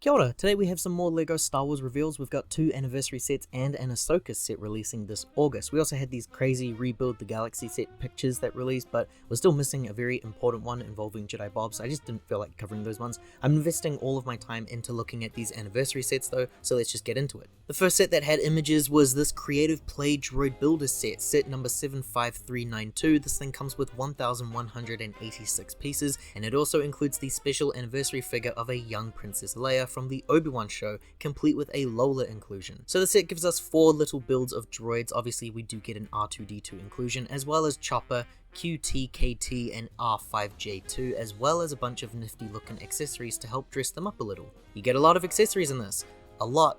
Kia ora. Today we have some more LEGO Star Wars reveals. We've got 2 anniversary sets and an Ahsoka set releasing this August. We also had these crazy Rebuild the Galaxy set pictures that released, but we're still missing a very important one involving Jedi Bob, so I just didn't feel like covering those ones. I'm investing all of my time into looking at these anniversary sets though, so let's just get into it. The first set that had images was this Creative Play Droid Builder set number 75392. This thing comes with 1,186 pieces, and it also includes the special anniversary figure of a young Princess Leia from the Obi-Wan show, complete with a Lola inclusion. So the set gives us 4 little builds of droids. Obviously we do get an R2-D2 inclusion, as well as Chopper, QT, KT, and R5J2, as well as a bunch of nifty looking accessories to help dress them up a little. You get a lot of accessories in this. A lot.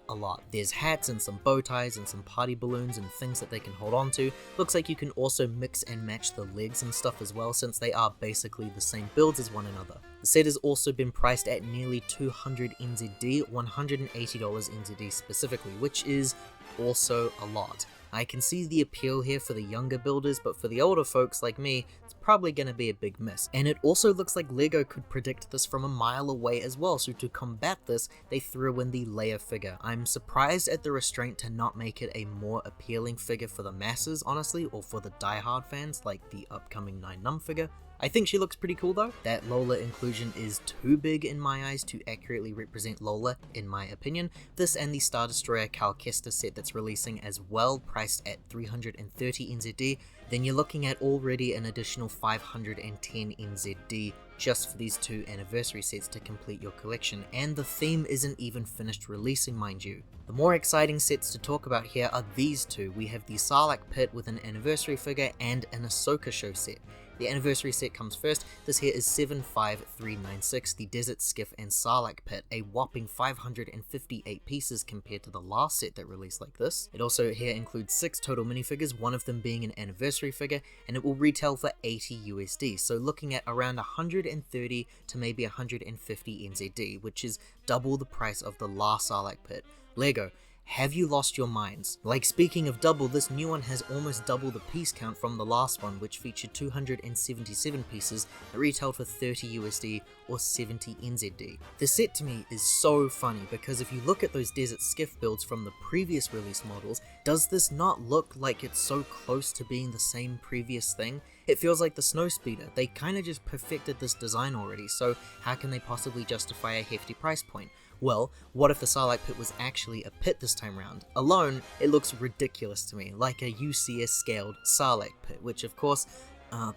There's hats and some bow ties and some party balloons and things that they can hold on to. Looks like you can also mix and match the legs and stuff as well, since they are basically the same builds as one another. The set has also been priced at nearly 200 NZD, $180 NZD specifically, which is also a lot. I can see the appeal here for the younger builders, but for the older folks like me, it's probably going to be a big miss. And it also looks like LEGO could predict this from a mile away as well, so to combat this, they threw in the Leia figure. I'm surprised at the restraint to not make it a more appealing figure for the masses, honestly, or for the die-hard fans, like the upcoming Nunb figure. I think she looks pretty cool though. That Lola inclusion is too big in my eyes to accurately represent Lola, in my opinion. This and the Star Destroyer Cal Kestis set that's releasing as well, priced at 330 NZD, then you're looking at already an additional 510 NZD just for these 2 anniversary sets to complete your collection, and the theme isn't even finished releasing, mind you. The more exciting sets to talk about here are these 2. We have the Sarlacc pit with an anniversary figure and an Ahsoka show set. The anniversary set comes first. This here is 75396, the Desert Skiff and Sarlacc pit, a whopping 558 pieces compared to the last set that released like this. It also here includes 6 total minifigures, one of them being an anniversary figure, and it will retail for 80 USD, so looking at around 130 to maybe 150 NZD, which is double the price of the last Sarlacc pit. LEGO, have you lost your minds? Like, speaking of double, this new one has almost double the piece count from the last one, which featured 277 pieces that retailed for 30 USD or 70 NZD. The set to me is so funny because if you look at those Desert Skiff builds from the previous release models, does this not look like it's so close to being the same previous thing? It feels like the Snowspeeder. They kinda just perfected this design already, so how can they possibly justify a hefty price point? Well, what if the Sarlacc pit was actually a pit this time round? Alone, it looks ridiculous to me, like a UCS scaled Sarlacc pit, which of course,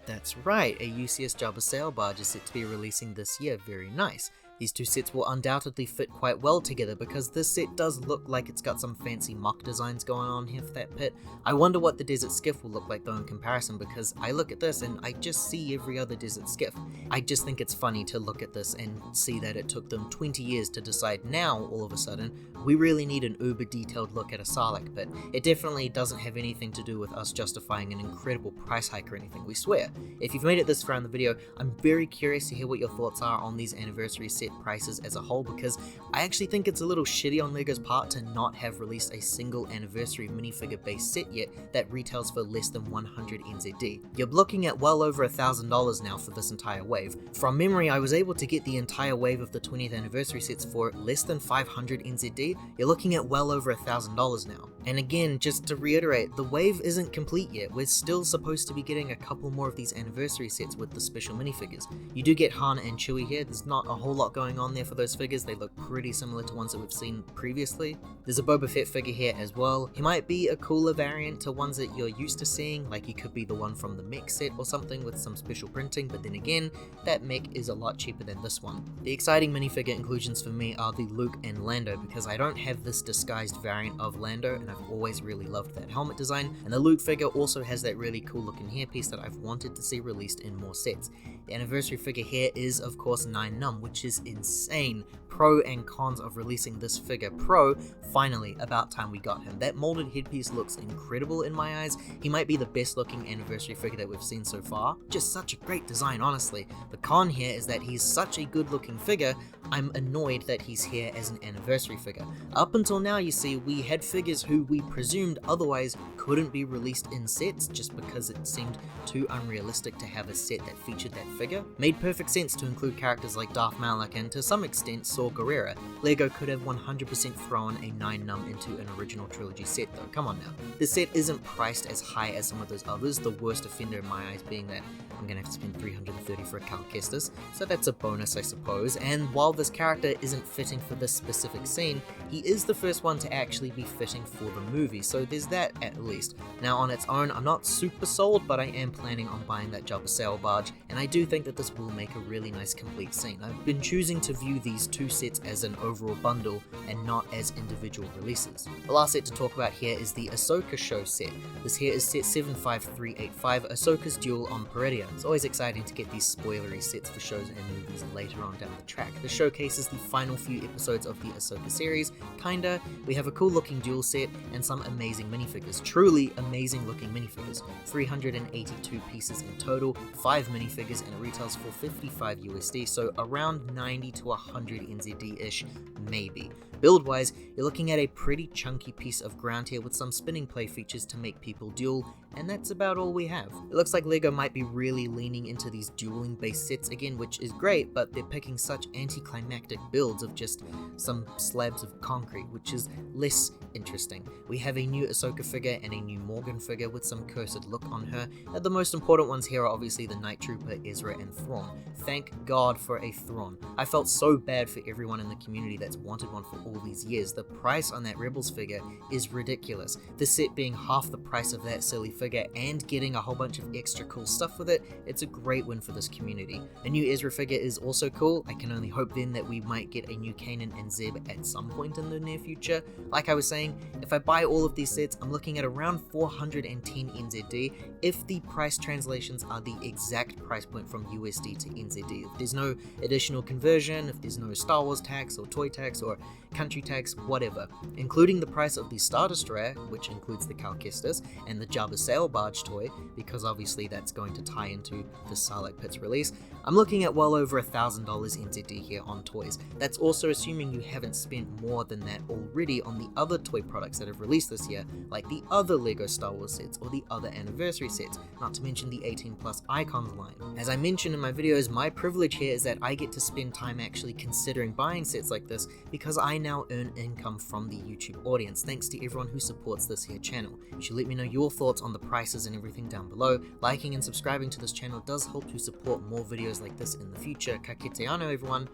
that's right, a UCS Jabba sail barge is set to be releasing this year, very nice. These 2 sets will undoubtedly fit quite well together because this set does look like it's got some fancy mock designs going on here for that pit. I wonder what the Desert Skiff will look like though in comparison, because I look at this and I just see every other Desert Skiff. I just think it's funny to look at this and see that it took them 20 years to decide now, all of a sudden, we really need an uber detailed look at a Sarlacc pit. It definitely doesn't have anything to do with us justifying an incredible price hike or anything, we swear. If you've made it this far in the video, I'm very curious to hear what your thoughts are on these anniversary set prices as a whole, because I actually think it's a little shitty on LEGO's part to not have released a single anniversary minifigure based set yet that retails for less than 100 NZD. You're looking at well over $1,000 now for this entire wave. From memory, I was able to get the entire wave of the 20th anniversary sets for less than 500 NZD. You're looking at well over $1,000 now. And again, just to reiterate, the wave isn't complete yet. We're still supposed to be getting a couple more of these anniversary sets with the special minifigures. You do get Han and Chewie here. There's not a whole lot going on there for those figures. They look pretty similar to ones that we've seen previously. There's a Boba Fett figure here as well. He might be a cooler variant to ones that you're used to seeing, like he could be the one from the mech set or something with some special printing, but then again, that mech is a lot cheaper than this one. The exciting minifigure inclusions for me are the Luke and Lando, because I don't have this disguised variant of Lando, and I've always really loved that helmet design, and the Luke figure also has that really cool looking hairpiece that I've wanted to see released in more sets. The anniversary figure here is of course Nunb, which is insane. Pro and cons of releasing this figure. Pro, finally, about time we got him. That molded headpiece looks incredible in my eyes. He might be the best looking anniversary figure that we've seen so far. Just such a great design, honestly. The con here is that he's such a good looking figure, I'm annoyed that he's here as an anniversary figure. Up until now, you see, we had figures who who we presumed otherwise couldn't be released in sets just because it seemed too unrealistic to have a set that featured that figure. Made perfect sense to include characters like Darth Malak and to some extent Saw Gerrera. LEGO could have 100% thrown a Nien into an original trilogy set though, come on now. This set isn't priced as high as some of those others, the worst offender in my eyes being that I'm gonna have to spend $330 for a Cal Kestis, so that's a bonus I suppose, and while this character isn't fitting for this specific scene, he is the first one to actually be fitting for the movie, so there's that at least. Now on its own, I'm not super sold, but I am planning on buying that Jabba sail barge, and I do think that this will make a really nice complete scene. I've been choosing to view these two sets as an overall bundle and not as individual releases. The last set to talk about here is the Ahsoka show set. This here is set 75385, Ahsoka's Duel on Peridea. It's always exciting to get these spoilery sets for shows and movies later on down the track. This showcases the final few episodes of the Ahsoka series, kinda. We have a cool looking duel set and some amazing minifigures, truly amazing looking minifigures. 382 pieces in total, 5 minifigures, and it retails for 55 USD, so around 90 to 100 NZD-ish, maybe. Build-wise, you're looking at a pretty chunky piece of ground here with some spinning play features to make people duel, and that's about all we have. It looks like LEGO might be really leaning into these dueling based sets again, which is great, but they're picking such anticlimactic builds of just some slabs of concrete, which is less interesting. We have a new Ahsoka figure and a new Morgan figure with some cursed look on her. The most important ones here are obviously the Night Trooper, Ezra, and Thrawn. Thank God for a Thrawn. I felt so bad for everyone in the community that's wanted one for all these years. The price on that Rebels figure is ridiculous. The set being half the price of that silly figure and getting a whole bunch of extra cool stuff with it, it's a great win for this community. A new Ezra figure is also cool. I can only hope then that we might get a new Kanan and Zeb at some point in the near future. Like I was saying, if I buy all of these sets, I'm looking at around 410 NZD if the price translations are the exact price point from USD to NZD. If there's no additional conversion, if there's no Star Wars tax or toy tax or country tax, whatever, including the price of the Star Destroyer, which includes the Cal Kestis, and the Jabba sail barge toy, because obviously that's going to tie into the Sarlacc Pit's release, I'm looking at well over $1,000 NZD here on toys. That's also assuming you haven't spent more than that already on the other toy products that have released this year, like the other LEGO Star Wars sets or the other anniversary sets, not to mention the 18+ Icons line. As I mentioned in my videos, my privilege here is that I get to spend time actually considering buying sets like this because I now earn income from the YouTube audience, thanks to everyone who supports this here channel. You should let me know your thoughts on the prices and everything down below. Liking and subscribing to this channel does help to support more videos like this in the future. Ka kite anō everyone,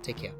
take care.